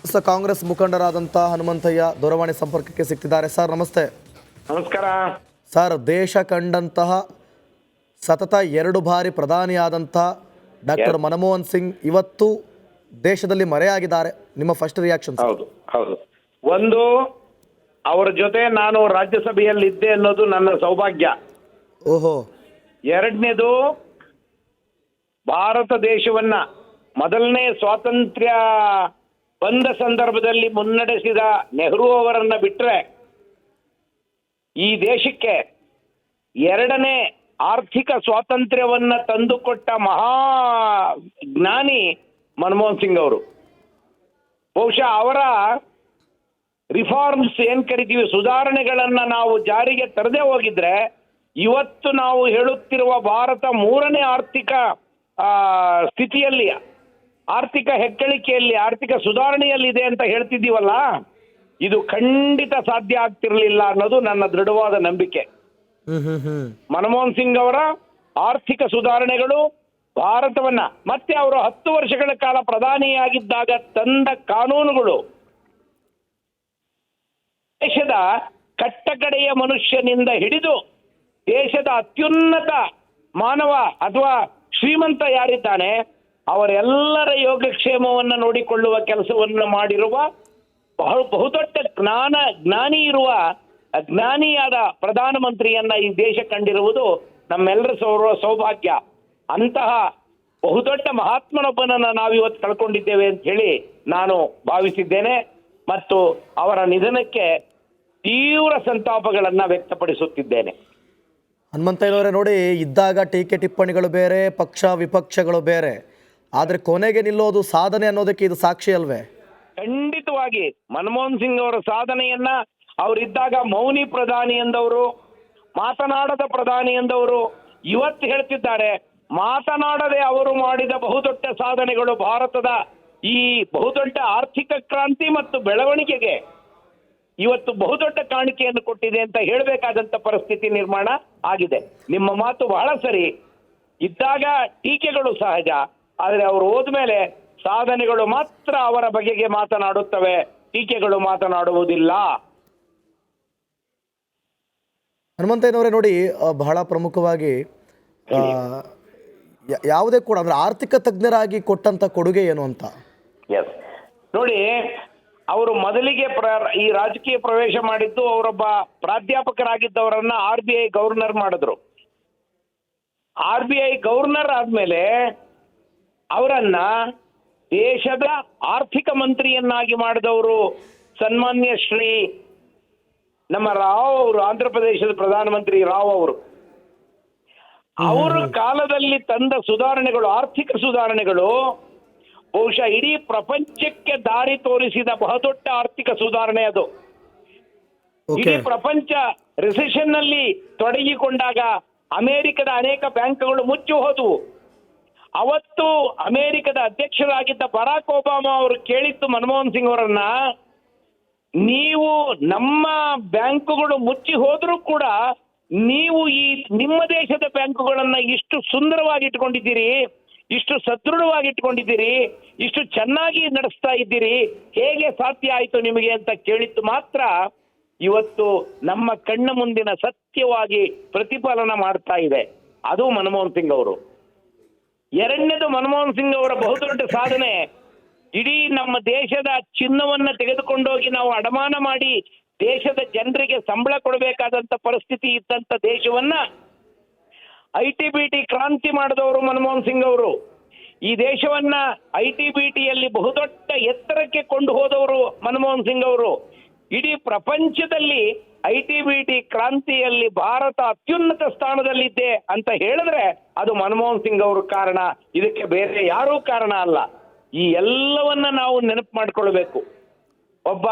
ಕಾಂಗ್ರೆಸ್ ಮುಖಂಡರಾದಂಥ ಹನುಮಂತಯ್ಯ ದೂರವಾಣಿ ಸಂಪರ್ಕಕ್ಕೆ ಸಿಗ್ತಿದ್ದಾರೆ. ಸರ್ ನಮಸ್ತೆ. ನಮಸ್ಕಾರ ಸರ್, ದೇಶ ಕಂಡಂತಹ ಸತತ 2 ಬಾರಿ ಪ್ರಧಾನಿಯಾದಂಥ ಡಾಕ್ಟರ್ ಮನಮೋಹನ್ ಸಿಂಗ್ ಇವತ್ತು ದೇಶದಲ್ಲಿ ಮರೆಯಾಗಿದ್ದಾರೆ. ನಿಮ್ಮ ಫಸ್ಟ್ ರಿಯಾಕ್ಷನ್? ಹೌದು ಹೌದು. ಒಂದು, ಅವರ ಜೊತೆ ನಾನು ರಾಜ್ಯಸಭೆಯಲ್ಲಿ ಇದ್ದೆ ಅನ್ನೋದು ನನ್ನ ಸೌಭಾಗ್ಯ. ಓಹೋ. ಎರಡನೇದು, ಭಾರತ ದೇಶವನ್ನ ಮೊದಲನೇ ಸ್ವಾತಂತ್ರ್ಯ ಬಂದ ಸಂದರ್ಭದಲ್ಲಿ ಮುನ್ನಡೆಸಿದ ನೆಹರು ಅವರನ್ನ ಬಿಟ್ರೆ ಈ ದೇಶಕ್ಕೆ ಎರಡನೇ ಆರ್ಥಿಕ ಸ್ವಾತಂತ್ರ್ಯವನ್ನ ತಂದುಕೊಟ್ಟ ಮಹಾ ಜ್ಞಾನಿ ಮನಮೋಹನ್ ಸಿಂಗ್ ಅವರು. ಬಹುಶಃ ಅವರ ರಿಫಾರ್ಮ್ಸ್ ಏನ್ ಕರಿತೀವಿ, ಸುಧಾರಣೆಗಳನ್ನ ನಾವು ಜಾರಿಗೆ ತರದೇ ಹೋಗಿದ್ರೆ ಇವತ್ತು ನಾವು ಹೇಳುತ್ತಿರುವ ಭಾರತ 3ನೇ ಆರ್ಥಿಕ ಸ್ಥಿತಿಯಲ್ಲಿ, ಆರ್ಥಿಕ ಹೆಗ್ಗಳಿಕೆಯಲ್ಲಿ, ಆರ್ಥಿಕ ಸುಧಾರಣೆಯಲ್ಲಿದೆ ಅಂತ ಹೇಳ್ತಿದ್ದೀವಲ್ಲ, ಇದು ಖಂಡಿತ ಸಾಧ್ಯ ಆಗ್ತಿರ್ಲಿಲ್ಲ ಅನ್ನೋದು ನನ್ನ ದೃಢವಾದ ನಂಬಿಕೆ. ಮನಮೋಹನ್ ಸಿಂಗ್ ಅವರ ಆರ್ಥಿಕ ಸುಧಾರಣೆಗಳು ಭಾರತವನ್ನ, ಮತ್ತೆ ಅವರು 10 ವರ್ಷಗಳ ಕಾಲ ಪ್ರಧಾನಿಯಾಗಿದ್ದಾಗ ತಂದ ಕಾನೂನುಗಳು ದೇಶದ ಕಟ್ಟಕಡೆಯ ಮನುಷ್ಯನಿಂದ ಹಿಡಿದು ದೇಶದ ಅತ್ಯುನ್ನತ ಮಾನವ ಅಥವಾ ಶ್ರೀಮಂತ ಯಾರಿದ್ದಾನೆ ಅವರೆಲ್ಲರ ಯೋಗಕ್ಷೇಮವನ್ನು ನೋಡಿಕೊಳ್ಳುವ ಕೆಲಸವನ್ನು ಮಾಡಿರುವ ಬಹುದೊಡ್ಡ ಜ್ಞಾನಿಯಾದ ಪ್ರಧಾನಮಂತ್ರಿಯನ್ನ ಈ ದೇಶ ಕಂಡಿರುವುದು ನಮ್ಮೆಲ್ಲರ ಸೌಭಾಗ್ಯ. ಅಂತಹ ಬಹುದೊಡ್ಡ ಮಹಾತ್ಮನೊಬ್ಬನನ್ನ ನಾವಿವತ್ತು ಕಳ್ಕೊಂಡಿದ್ದೇವೆ ಅಂತ ಹೇಳಿ ನಾನು ಭಾವಿಸಿದ್ದೇನೆ ಮತ್ತು ಅವರ ನಿಧನಕ್ಕೆ ತೀವ್ರ ಸಂತಾಪಗಳನ್ನ ವ್ಯಕ್ತಪಡಿಸುತ್ತಿದ್ದೇನೆ. ಹನುಮಂತಯ್ಯನವರೇ, ನೋಡಿ, ಇದ್ದಾಗ ಟೀಕೆ ಟಿಪ್ಪಣಿಗಳು ಬೇರೆ, ಪಕ್ಷ ವಿಪಕ್ಷಗಳು ಬೇರೆ, ಆದರೆ ಕೊನೆಗೆ ನಿಲ್ಲೋದು ಸಾಧನೆ ಅನ್ನೋದಕ್ಕೆ ಇದು ಸಾಕ್ಷಿ ಅಲ್ವೇ? ಖಂಡಿತವಾಗಿ ಮನಮೋಹನ್ ಸಿಂಗ್ ಅವರ ಸಾಧನೆಯನ್ನ, ಅವರಿದ್ದಾಗ ಮೌನಿ ಪ್ರಧಾನಿ ಎಂದವರು, ಮಾತನಾಡದ ಪ್ರಧಾನಿ ಎಂದವರು, ಇವತ್ತು ಹೇಳ್ತಿದ್ದಾರೆ ಮಾತನಾಡದೆ ಅವರು ಮಾಡಿದ ಬಹುದೊಡ್ಡ ಸಾಧನೆಗಳು ಭಾರತದ ಈ ಬಹುದೊಡ್ಡ ಆರ್ಥಿಕ ಕ್ರಾಂತಿ ಮತ್ತು ಬೆಳವಣಿಗೆಗೆ ಇವತ್ತು ಬಹುದೊಡ್ಡ ಕಾಣಿಕೆಯನ್ನು ಕೊಟ್ಟಿದೆ ಅಂತ ಹೇಳಬೇಕಾದಂತ ಪರಿಸ್ಥಿತಿ ನಿರ್ಮಾಣ ಆಗಿದೆ. ನಿಮ್ಮ ಮಾತು ಬಹಳ ಸರಿ. ಇದ್ದಾಗ ಟೀಕೆಗಳು ಸಹಜ, ಆದರೆ ಅವರು ಹೋದ್ಮೇಲೆ ಸಾಧನೆಗಳು ಮಾತ್ರ ಅವರ ಬಗೆಗೆ ಮಾತನಾಡುತ್ತವೆ, ಟೀಕೆಗಳು ಮಾತನಾಡುವುದಿಲ್ಲ. ಹನುಮಂತಯ್ಯನವರೇ, ನೋಡಿ, ಬಹಳ ಪ್ರಮುಖವಾಗಿ ಯಾವುದೇ ಕೂಡ ಅಂದ್ರೆ ಆರ್ಥಿಕ ತಜ್ಞರಾಗಿ ಕೊಟ್ಟಂತ ಕೊಡುಗೆ ಏನು ಅಂತ? ಎಸ್, ನೋಡಿ, ಅವರು ಮೊದಲಿಗೆ ಈ ರಾಜಕೀಯ ಪ್ರವೇಶ ಮಾಡಿದ್ದು ಅವರೊಬ್ಬ ಪ್ರಾಧ್ಯಾಪಕರಾಗಿದ್ದವರನ್ನ RBI ಗವರ್ನರ್ ಮಾಡಿದ್ರು. RBI ಗವರ್ನರ್ ಆದ್ಮೇಲೆ ಅವರನ್ನ ದೇಶದ ಆರ್ಥಿಕ ಮಂತ್ರಿಯನ್ನಾಗಿ ಮಾಡಿದವರು ಸನ್ಮಾನ್ಯ ಶ್ರೀ ನಮ್ಮ ರಾವ್ ಅವರು, ಆಂಧ್ರ ಪ್ರದೇಶದ ಪ್ರಧಾನಮಂತ್ರಿ ರಾವ್ ಅವರು. ಅವರ ಕಾಲದಲ್ಲಿ ತಂದ ಸುಧಾರಣೆಗಳು, ಆರ್ಥಿಕ ಸುಧಾರಣೆಗಳು ಬಹುಶಃ ಇಡೀ ಪ್ರಪಂಚಕ್ಕೆ ದಾರಿ ತೋರಿಸಿದ ಬಹುದೊಡ್ಡ ಆರ್ಥಿಕ ಸುಧಾರಣೆ ಅದು. ಇಡೀ ಪ್ರಪಂಚ ರಿಸೆಷನ್ ನಲ್ಲಿ ತೊಡಗಿಕೊಂಡಾಗ ಅಮೆರಿಕದ ಅನೇಕ ಬ್ಯಾಂಕ್ಗಳು ಮುಚ್ಚಿ ಹೋದವು. ಅವತ್ತು ಅಮೆರಿಕದ ಅಧ್ಯಕ್ಷರಾಗಿದ್ದ ಬರಾಕ್ ಒಬಾಮಾ ಅವರು ಕೇಳಿದ್ದು ಮನಮೋಹನ್ ಸಿಂಗ್ ಅವರನ್ನ, ನೀವು ನಮ್ಮ ಬ್ಯಾಂಕುಗಳು ಮುಚ್ಚಿ ಹೋದ್ರೂ ಕೂಡ ನೀವು ಈ ನಿಮ್ಮ ದೇಶದ ಬ್ಯಾಂಕುಗಳನ್ನ ಇಷ್ಟು ಸುಂದರವಾಗಿ ಇಟ್ಕೊಂಡಿದ್ದೀರಿ, ಇಷ್ಟು ಸದೃಢವಾಗಿ ಇಟ್ಕೊಂಡಿದ್ದೀರಿ, ಇಷ್ಟು ಚೆನ್ನಾಗಿ ನಡೆಸ್ತಾ ಇದ್ದೀರಿ, ಹೇಗೆ ಸಾಧ್ಯ ಆಯಿತು ನಿಮಗೆ ಅಂತ ಕೇಳಿದ್ದು ಮಾತ್ರ ಇವತ್ತು ನಮ್ಮ ಕಣ್ಣ ಮುಂದಿನ ಸತ್ಯವಾಗಿ ಪ್ರತಿಫಲನ ಮಾಡ್ತಾ ಇದೆ. ಅದು ಮನಮೋಹನ್ ಸಿಂಗ್ ಅವರು. ಎರಡನೇದು, ಮನಮೋಹನ್ ಸಿಂಗ್ ಅವರ ಬಹುದೊಡ್ಡ ಸಾಧನೆ, ಇಡೀ ನಮ್ಮ ದೇಶದ ಚಿನ್ನವನ್ನ ತೆಗೆದುಕೊಂಡೋಗಿ ನಾವು ಅಡಮಾನ ಮಾಡಿ ದೇಶದ ಜನರಿಗೆ ಸಂಬಳ ಕೊಡಬೇಕಾದಂತ ಪರಿಸ್ಥಿತಿ ಇದ್ದಂತ ದೇಶವನ್ನ ITBT ಕ್ರಾಂತಿ ಮಾಡಿದವರು ಮನಮೋಹನ್ ಸಿಂಗ್ ಅವರು. ಈ ದೇಶವನ್ನ ITBTಯಲ್ಲಿ ಬಹುದೊಡ್ಡ ಎತ್ತರಕ್ಕೆ ಕೊಂಡು ಹೋದವರು ಮನಮೋಹನ್ ಸಿಂಗ್ ಅವರು. ಇಡೀ ಪ್ರಪಂಚದಲ್ಲಿ ITBT ಕ್ರಾಂತಿಯಲ್ಲಿ ಭಾರತ ಅತ್ಯುನ್ನತ ಸ್ಥಾನದಲ್ಲಿದೆ ಅಂತ ಹೇಳಿದ್ರೆ ಅದು ಮನಮೋಹನ್ ಸಿಂಗ್ ಅವರು ಕಾರಣ, ಇದಕ್ಕೆ ಬೇರೆ ಯಾರೂ ಕಾರಣ ಅಲ್ಲ. ಈ ಎಲ್ಲವನ್ನ ನಾವು ನೆನಪು ಮಾಡಿಕೊಳ್ಬೇಕು. ಒಬ್ಬ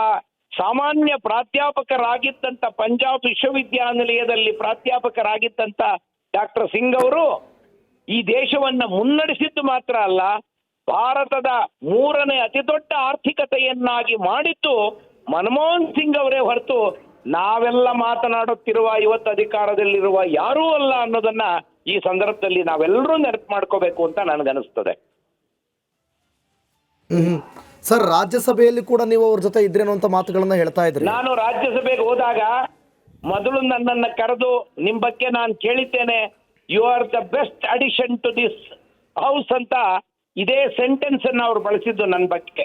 ಸಾಮಾನ್ಯ ಪ್ರಾಧ್ಯಾಪಕರಾಗಿದ್ದಂತ ಪಂಜಾಬ್ ವಿಶ್ವವಿದ್ಯಾನಿಲಯದಲ್ಲಿ ಪ್ರಾಧ್ಯಾಪಕರಾಗಿದ್ದಂತ ಡಾಕ್ಟರ್ ಸಿಂಗ್ ಅವರು ಈ ದೇಶವನ್ನ ಮುನ್ನಡೆಸಿದ್ದು ಮಾತ್ರ ಅಲ್ಲ, ಭಾರತದ 3ನೇ ಅತಿ ದೊಡ್ಡ ಆರ್ಥಿಕತೆಯನ್ನಾಗಿ ಮಾಡಿದ್ದು ಮನಮೋಹನ್ ಸಿಂಗ್ ಅವರೇ ಹೊರತು ನಾವೆಲ್ಲ ಮಾತನಾಡುತ್ತಿರುವ ಇವತ್ತು ಅಧಿಕಾರದಲ್ಲಿರುವ ಯಾರೂ ಅಲ್ಲ ಅನ್ನೋದನ್ನ ಈ ಸಂದರ್ಭದಲ್ಲಿ ನಾವೆಲ್ಲರೂ ನೆನಪು ಮಾಡ್ಕೋಬೇಕು ಅಂತ ನನಗನ್ನಿಸ್ತದೆ. ಸರ್ ರಾಜ್ಯಸಭೆಯಲ್ಲಿ ಕೂಡ ನೀವು ಅವ್ರ ಜೊತೆ ಇದ್ರೇನೋ ಅಂತ ಮಾತುಗಳನ್ನ ಹೇಳ್ತಾ ಇದ್ರಿ. ನಾನು ರಾಜ್ಯಸಭೆಗೆ ಹೋದಾಗ ಮೊದಲು ನನ್ನನ್ನು ಕರೆದು ನಿಮ್ ಬಗ್ಗೆ ನಾನು ಕೇಳಿದ್ದೇನೆ, you are the best addition to this house ಅಂತ ಇದೇ ಸೆಂಟೆನ್ಸ್ ಅನ್ನು ಅವ್ರು ಬಳಸಿದ್ದು ನನ್ನ ಬಗ್ಗೆ.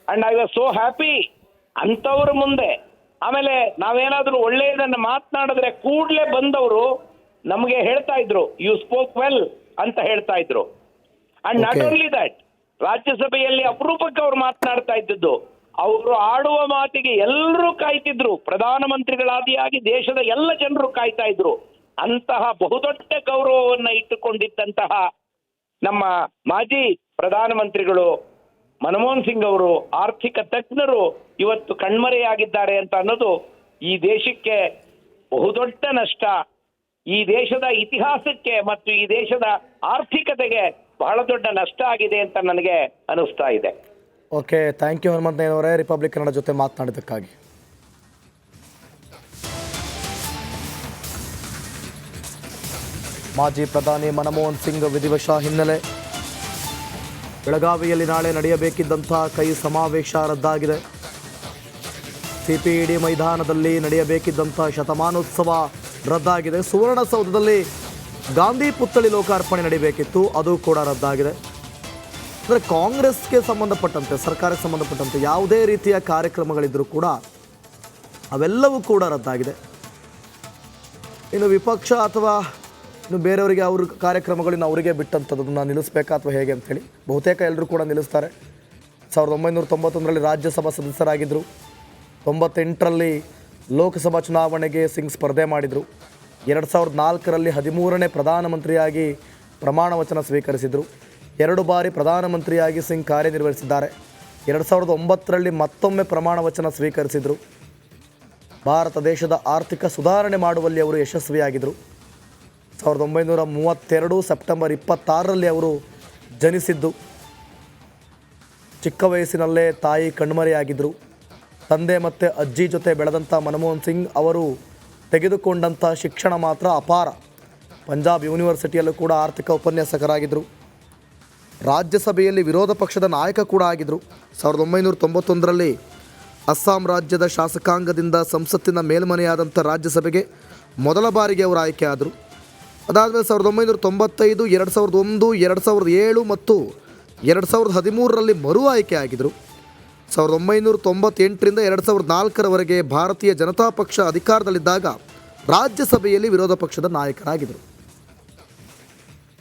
And I was so happy. ಅಂತವ್ರ ಮುಂದೆ ಆಮೇಲೆ ನಾವೇನಾದ್ರೂ ಒಳ್ಳೆಯದನ್ನ ಮಾತನಾಡಿದ್ರೆ ಕೂಡ್ಲೆ ಬಂದವರು ನಮಗೆ ಹೇಳ್ತಾ ಇದ್ರು, ಯು ಸ್ಪೋಕ್ ವೆಲ್ ಅಂತ ಹೇಳ್ತಾ ಇದ್ರು. And not Okay. Only that, ರಾಜ್ಯಸಭೆಯಲ್ಲಿ ಅಪರೂಪಕ್ಕೆ ಅವ್ರು ಮಾತನಾಡ್ತಾ ಇದ್ದದ್ದು, ಅವರು ಆಡುವ ಮಾತಿಗೆ ಎಲ್ಲರೂ ಕಾಯ್ತಿದ್ರು. ಪ್ರಧಾನಮಂತ್ರಿಗಳಾದಿಯಾಗಿ ದೇಶದ ಎಲ್ಲ ಜನರು ಕಾಯ್ತಾ ಇದ್ರು. ಅಂತಹ ಬಹುದೊಡ್ಡ ಗೌರವವನ್ನ ಇಟ್ಟುಕೊಂಡಿದ್ದಂತಹ ನಮ್ಮ ಮಾಜಿ ಪ್ರಧಾನಮಂತ್ರಿಗಳು ಮನಮೋಹನ್ ಸಿಂಗ್ ಅವರು, ಆರ್ಥಿಕ ತಜ್ಞರು ಇವತ್ತು ಕಣ್ಮರೆಯಾಗಿದ್ದಾರೆ ಅಂತ ಅನ್ನೋದು ಈ ದೇಶಕ್ಕೆ ಬಹುದೊಡ್ಡ ನಷ್ಟ. ಈ ದೇಶದ ಇತಿಹಾಸಕ್ಕೆ ಮತ್ತು ಈ ದೇಶದ ಆರ್ಥಿಕತೆಗೆ ಬಹಳ ದೊಡ್ಡ ನಷ್ಟ ಆಗಿದೆ ಅಂತ ನನಗೆ ಅನಿಸ್ತಾ ಇದೆ. ಓಕೆ, ಥ್ಯಾಂಕ್ ಯು ಹನುಮಂತಯ್ಯನವರೇ ರಿಪಬ್ಲಿಕ್ ಕನ್ನಡ ಜೊತೆ ಮಾತನಾಡಿದ್ದಕ್ಕಾಗಿ. ಮಾಜಿ ಪ್ರಧಾನಿ ಮನಮೋಹನ್ ಸಿಂಗ್ ವಿಧಿವಶ ಹಿನ್ನೆಲೆ ಬೆಳಗಾವಿಯಲ್ಲಿ ನಾಳೆ ನಡೆಯಬೇಕಿದ್ದಂಥ ಕೈ ಸಮಾವೇಶ ರದ್ದಾಗಿದೆ. ಸಿಪಿಇಡಿ ಮೈದಾನದಲ್ಲಿ ನಡೆಯಬೇಕಿದ್ದಂಥ ಶತಮಾನೋತ್ಸವ ರದ್ದಾಗಿದೆ. ಸುವರ್ಣಸೌಧದಲ್ಲಿ ಗಾಂಧಿ ಪುತ್ಥಳಿ ಲೋಕಾರ್ಪಣೆ ನಡೆಯಬೇಕಿತ್ತು, ಅದು ಕೂಡ ರದ್ದಾಗಿದೆ. ಅಂದರೆ ಕಾಂಗ್ರೆಸ್ಗೆ ಸಂಬಂಧಪಟ್ಟಂತೆ, ಸರ್ಕಾರಕ್ಕೆ ಸಂಬಂಧಪಟ್ಟಂತೆ ಯಾವುದೇ ರೀತಿಯ ಕಾರ್ಯಕ್ರಮಗಳಿದ್ದರೂ ಕೂಡ ಅವೆಲ್ಲವೂ ಕೂಡ ರದ್ದಾಗಿದೆ. ಇನ್ನು ವಿಪಕ್ಷ ಅಥವಾ ಇನ್ನು ಬೇರೆಯವರಿಗೆ ಅವ್ರ ಕಾರ್ಯಕ್ರಮಗಳನ್ನ ಅವರಿಗೆ ಬಿಟ್ಟಂಥದ್ದನ್ನು ನಿಲ್ಲಿಸಬೇಕಾ ಅಥವಾ ಹೇಗೆ ಅಂಥೇಳಿ ಬಹುತೇಕ ಎಲ್ಲರೂ ಕೂಡ ನಿಲ್ಲಿಸ್ತಾರೆ. 1991ರಲ್ಲಿ ರಾಜ್ಯಸಭಾ ಸದಸ್ಯರಾಗಿದ್ದರು. 98ರಲ್ಲಿ ಲೋಕಸಭಾ ಚುನಾವಣೆಗೆ ಸಿಂಗ್ ಸ್ಪರ್ಧೆ ಮಾಡಿದರು. 2004ರಲ್ಲಿ 13ನೇ ಪ್ರಧಾನಮಂತ್ರಿಯಾಗಿ ಪ್ರಮಾಣ ವಚನ ಸ್ವೀಕರಿಸಿದರು. 2 ಬಾರಿ ಪ್ರಧಾನಮಂತ್ರಿಯಾಗಿ ಸಿಂಗ್ ಕಾರ್ಯನಿರ್ವಹಿಸಿದ್ದಾರೆ. 2009ರಲ್ಲಿ ಮತ್ತೊಮ್ಮೆ ಪ್ರಮಾಣ ವಚನ ಸ್ವೀಕರಿಸಿದರು. ಭಾರತ ದೇಶದ ಆರ್ಥಿಕ ಸುಧಾರಣೆ ಮಾಡುವಲ್ಲಿ ಅವರು ಯಶಸ್ವಿಯಾಗಿದ್ದರು. 1932 ಸೆಪ್ಟೆಂಬರ್ 26ರಲ್ಲಿ ಅವರು ಜನಿಸಿದ್ದು. ಚಿಕ್ಕ ವಯಸ್ಸಿನಲ್ಲೇ ತಾಯಿ ಕಣ್ಮರೆಯಾಗಿದ್ದರು. ತಂದೆ ಮತ್ತು ಅಜ್ಜಿ ಜೊತೆ ಬೆಳೆದಂಥ ಮನಮೋಹನ್ ಸಿಂಗ್ ಅವರು ತೆಗೆದುಕೊಂಡಂಥ ಶಿಕ್ಷಣ ಮಾತ್ರ ಅಪಾರ. ಪಂಜಾಬ್ ಯೂನಿವರ್ಸಿಟಿಯಲ್ಲೂ ಕೂಡ ಆರ್ಥಿಕ ಉಪನ್ಯಾಸಕರಾಗಿದ್ದರು. ರಾಜ್ಯಸಭೆಯಲ್ಲಿ ವಿರೋಧ ಪಕ್ಷದ ನಾಯಕ ಕೂಡ ಆಗಿದ್ದರು. 1991ರಲ್ಲಿ ಅಸ್ಸಾಂ ರಾಜ್ಯದ ಶಾಸಕಾಂಗದಿಂದ ಸಂಸತ್ತಿನ ಮೇಲ್ಮನೆಯಾದಂಥ ರಾಜ್ಯಸಭೆಗೆ ಮೊದಲ ಬಾರಿಗೆ ಅವರು ಆಯ್ಕೆ ಆದರು. ಅದಾದಮೇಲೆ 1995, 2001, 2007 ಮತ್ತು 2013ರಲ್ಲಿ ಮರು ಆಯ್ಕೆ ಆಗಿದ್ದರು. 1998ರಿಂದ 2004ರವರೆಗೆ ಭಾರತೀಯ ಜನತಾ ಪಕ್ಷ ಅಧಿಕಾರದಲ್ಲಿದ್ದಾಗ ರಾಜ್ಯಸಭೆಯಲ್ಲಿ ವಿರೋಧ ಪಕ್ಷದ ನಾಯಕರಾಗಿದ್ದರು.